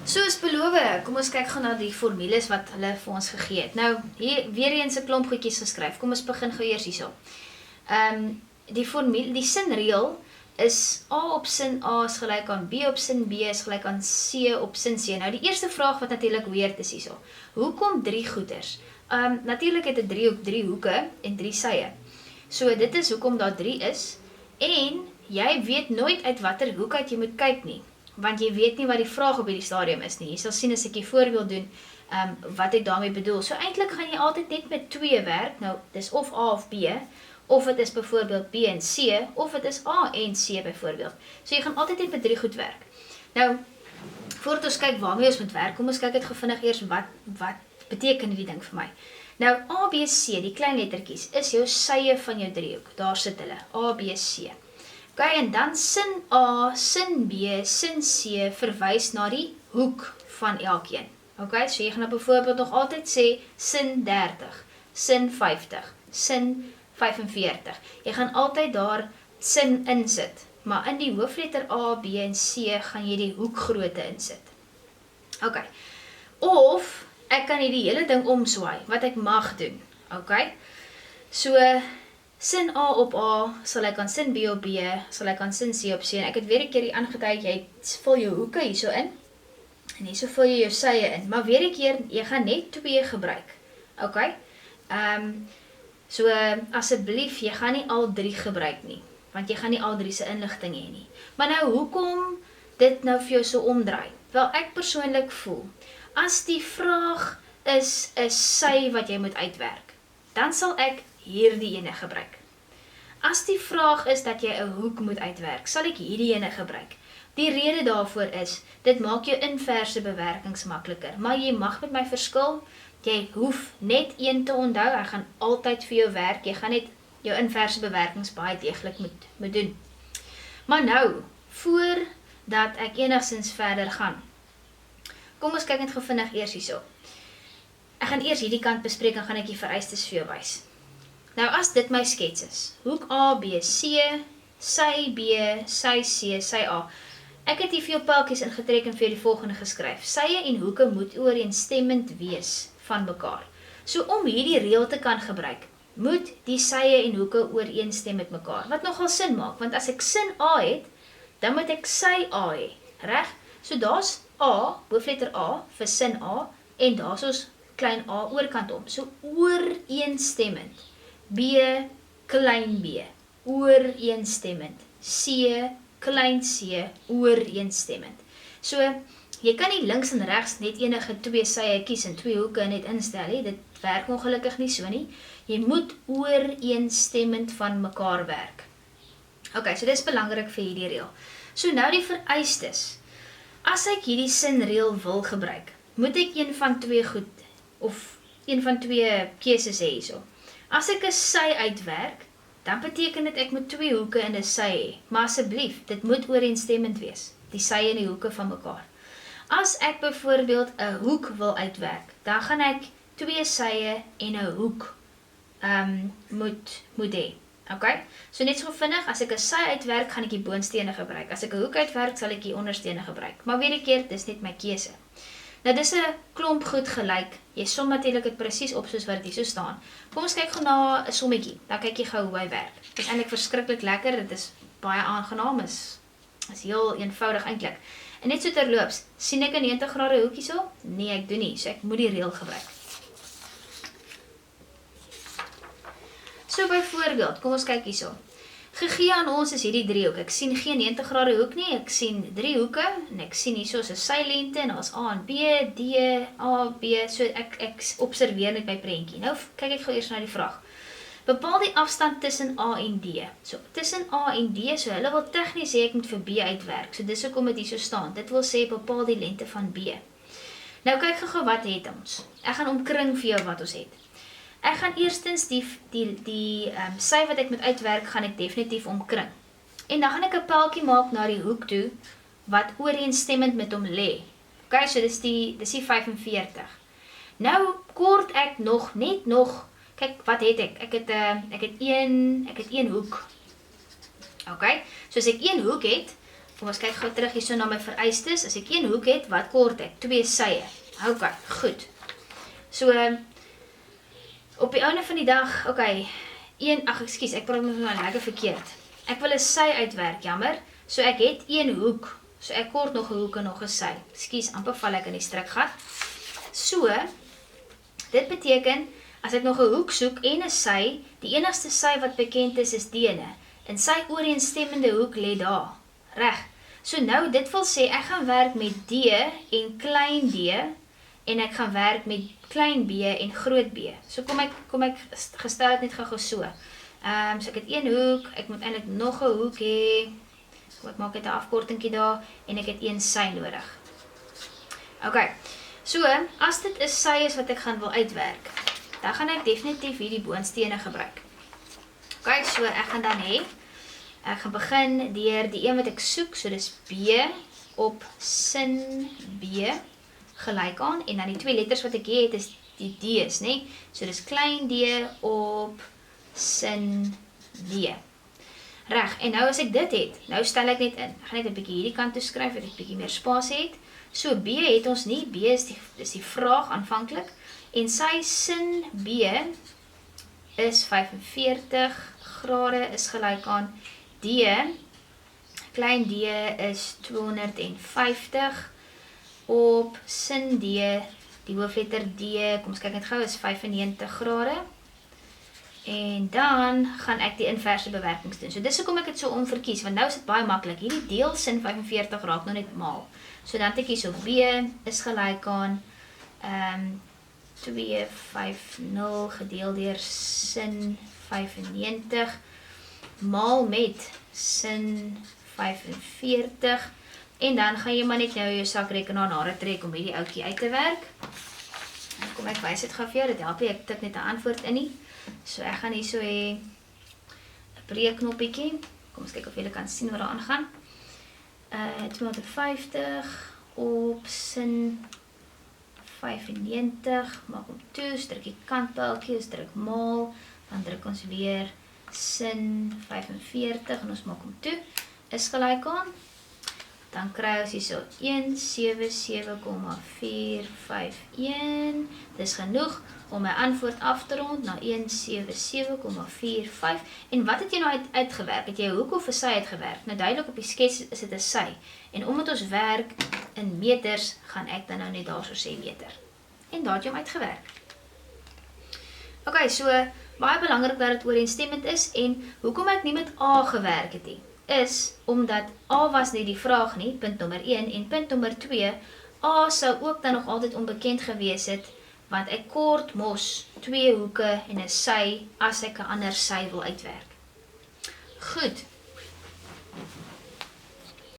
Soos beloof, kom ons kyk gou na die formules wat hulle vir ons gegee het. Nou, hier weer eens 'n klomp goedjies geskryf. Kom ons begin gou eers hierso. Die formule, die sinreël is A op sin A is gelyk aan B op sin B is gelyk aan C op sin C. Nou die eerste vraag wat natuurlik weird is hierso. Hoekom 3 goeters? Natuurlik het dit 3 op 3 hoeke en 3 sye. So dit is hoekom daar 3 is en jy weet nooit uit watter hoek uit jy moet kyk nie. Want jy weet nie wat die vraag op hierdie stadium is nie. Jy sal sien as ek die voorbeeld doen, wat ek daarmee bedoel. So eintlik gaan jy altyd net met 2 werk. Nou, dis of A of B, of het is byvoorbeeld B en C, of het is A en C byvoorbeeld. So jy gaan altyd net met 3 goed werk. Nou, voordat ons kyk waarmee ons moet werk, kom ons kyk het gevindig eers wat beteken die ding vir my. Nou, A, B, C, die klein lettertjies, is jou sye van jou driehoek. Daar sit hulle, A, B, C. Okay, en dan sin A, sin B, sin C verwys na die hoek van elkeen. Okay, so jy gaan nou byvoorbeeld nog altyd sê sin 30, sin 50, sin 45. Jy gaan altyd daar sin insit, maar in die hoofletter A, B en C gaan jy die hoekgrootte insit. Okay, of ek kan hier die hele ding omswaai, wat ek mag doen. Okay, so sin A op A, sal ek aan sin B op B, sal ek aan sin C op C, en ek het weer 'n keer hier aangeduid, jy vul jou hoeke hierso in, en hierso vul jy jou sye in, maar weer 'n keer, jy gaan net 2 gebruik, ok? So, asseblief, jy gaan nie al 3 gebruik nie, want jy gaan nie al 3 se inligting hê nie. Maar nou, hoekom dit nou vir jou so omdraai? Wel, ek persoonlik voel, as die vraag is 'n sy wat jy moet uitwerk, dan sal ek hierdie ene gebruik. As die vraag is dat jy 'n hoek moet uitwerk, sal ek hierdie ene gebruik. Die rede daarvoor is, dit maak jou inverse bewerkings makliker, maar jy mag met my verskil, jy hoef net een te onthou, ek gaan altyd vir jou werk, jy gaan net jou inverse bewerkings baie deeglik moet doen. Maar nou, voordat ek enigstens verder gaan, kom ons kyk net gevindig eers hierso. Ek gaan eers hierdie kant bespreek en gaan ek die vereistes vir jou wys. Nou as dit my skets is, hoek A, B, C, sy B, sy C, sy A. Ek het hier vir jou pyltjies ingetrek en vir jou die volgende geskryf. Sye en hoeke moet ooreenstemmend wees van mekaar. So om hierdie reël te kan gebruik, moet die sye en hoeke ooreenstem met mekaar. Wat nogal sin maak, want as ek sin A het, dan moet ek sy A hê, reg? So daar's A, hoofletter A vir sin A, en daar's ons klein a oorkant om. So ooreenstemmend. B, klein b, ooreenstemmend. C, klein c, ooreenstemmend. So, jy kan nie links en regs net enige 2 sye kies en 2 hoeke net instel nie. Dit werk ongelukkig nie so nie. Jy moet ooreenstemmend van mekaar werk. Ok, so dit is belangrik vir hierdie reël. So nou die vereistes. As ek hierdie sinreël wil gebruik, moet ek een van 2 goed, of een van 2 keuses hê hierso. As ek 'n sy uitwerk, dan beteken dit ek moet 2 hoeke in 'n sy hê. Maar asseblief, dit moet ooreenstemmend wees, die sye en die hoeke van mekaar. As ek byvoorbeeld 'n hoek wil uitwerk, dan gaan ek 2 sye en 'n hoek moet hê. Okay? So net so vinnig, as ek 'n sy uitwerk, gaan ek die boonstene gebruik. As ek 'n hoek uitwerk, sal ek die onderstene gebruik. Maar weer 'n keer, dis net my keuse. Nou dis 'n klomp goed gelyk. Jy som natuurlik dit presies op soos wat dit hier so staan. Kom ons kyk gou na 'n sommetjie. Dan kyk jy gou hoe hy werk. Dit is eintlik verskriklik lekker. Dit is baie aangenaam. Is heel eenvoudig eintlik. En net so terloops, sien ek 'n 90 grade hoek hierso? Nee, ek doen nie. So ek moet die reël gebruik. So byvoorbeeld, kom ons kyk hierso. Gegee aan ons is hierdie driehoek. Ek sien geen 90 grade hoek nie. Ek sien 3 hoeke en ek sien hierso 'n sylengte en daar's A en B, D, A, B. So ek observeer net my prentjie. Nou kyk ek gou eers na die vraag. Bepaal die afstand tussen A en D. So tussen A en D, so hulle wil tegnies sê ek moet vir B uitwerk. So dis hoekom dit hier so staan. Dit wil sê bepaal die lengte van B. Nou kyk gou wat het ons. Ek gaan omkring vir jou wat ons het. Ek gaan eerstens die sy wat ek moet uitwerk, gaan ek definitief omkring. En dan gaan ek 'n pyltjie maak na die hoek toe, wat ooreenstemmend met hom lê. Okay, so dis die 45. Nou kort ek net nog, kyk, wat het ek? Ek het een hoek. Okay, so as ek een hoek het, kom ons kyk gou terug hierso na my vereistes. As ek 1 hoek het, wat kort ek? 2 sye. Ok, goed. So, op die einde van die dag, ok, ek praat nou lekker verkeerd. Ek wil 'n sy uitwerk, jammer. So ek het 1 hoek. So ek kort nog 'n hoek en nog 'n sy. Ekskuus, amper val ek in die strikgat. So, dit beteken, as ek nog 'n hoek soek en 'n sy, die enigste sy wat bekend is dene. En sy ooreenstemmende hoek lê daar. Reg. So nou, dit wil sê, ek gaan werk met D en klein d, en ek gaan werk met klein b en groot B. So kom ek gestel het net gou so. So ek het 1 hoek, ek moet eintlik nog 'n hoek hê. So ek maak net 'n afkortingkie daar en ek het 1 sy nodig. Ok. So as dit 'n sy is wat ek gaan wil uitwerk, dan gaan ek definitief hierdie boonstene gebruik. Ok, so ek gaan dan hê, ek gaan begin deur die een wat ek soek, so dis B op sin B gelyk aan, en dan die 2 letters wat ek het is die D's, né? So dis klein d op sin D. Reg, en nou as ek dit het, nou stel ek net in. Ek gaan net 'n bietjie hierdie kant toe skryf, dat ek 'n bietjie meer spasie het. So B het ons nie, B is die vraag aanvanklik, en sy sin B is 45 grade is gelyk aan D, klein d is 250 op sin D, die hoofletter D, kom ons kyk net gou, is 95 grade. En dan gaan ek die inverse bewerkings doen. So dis hoekom ek dit so omverkies, want nou is dit baie maklik. Hierdie deel sin 45 raak nou net maal. So dan het ek hierso B is gelyk aan 250 gedeel deur sin 95 maal met sin 45, en dan gaan jy maar net nou jou sakrekenaar nader trek om hierdie ouetjie uit te werk. En kom ek wys dit gou vir jou, dit help nie, ek tik net 'n antwoord in nie. So ek gaan hierso hê 'n breekknoppietjie. Kom ons kyk of julle kan sien wat daar aangaan. 250 op sin 95, maak hom toe, ons druk die kantpyltjie, ons druk maal, dan druk ons weer sin 45 en ons maak hom toe, is gelyk aan. Dan kry ons hierso 177,451. Dis genoeg om my antwoord af te rond na 177,45. En wat het jy nou uitgewerk? Het jy 'n hoek of 'n sy uitgewerk? Nou duidelik op die skets is dit 'n sy. En omdat ons werk in meters, gaan ek dan nou net daarso sê meter. En daar het jy hom uitgewerk. Ok, so baie belangrik dat dit ooreenstemmend is, en hoekom ek nie met A gewerk het nie, is omdat A was nie die vraag nie, punt nommer 1, en punt nommer 2, A sou ook dan nog altyd onbekend gewees het, want ek kort mos 2 hoeke en 'n sy as ek 'n ander sy wil uitwerk. Goed,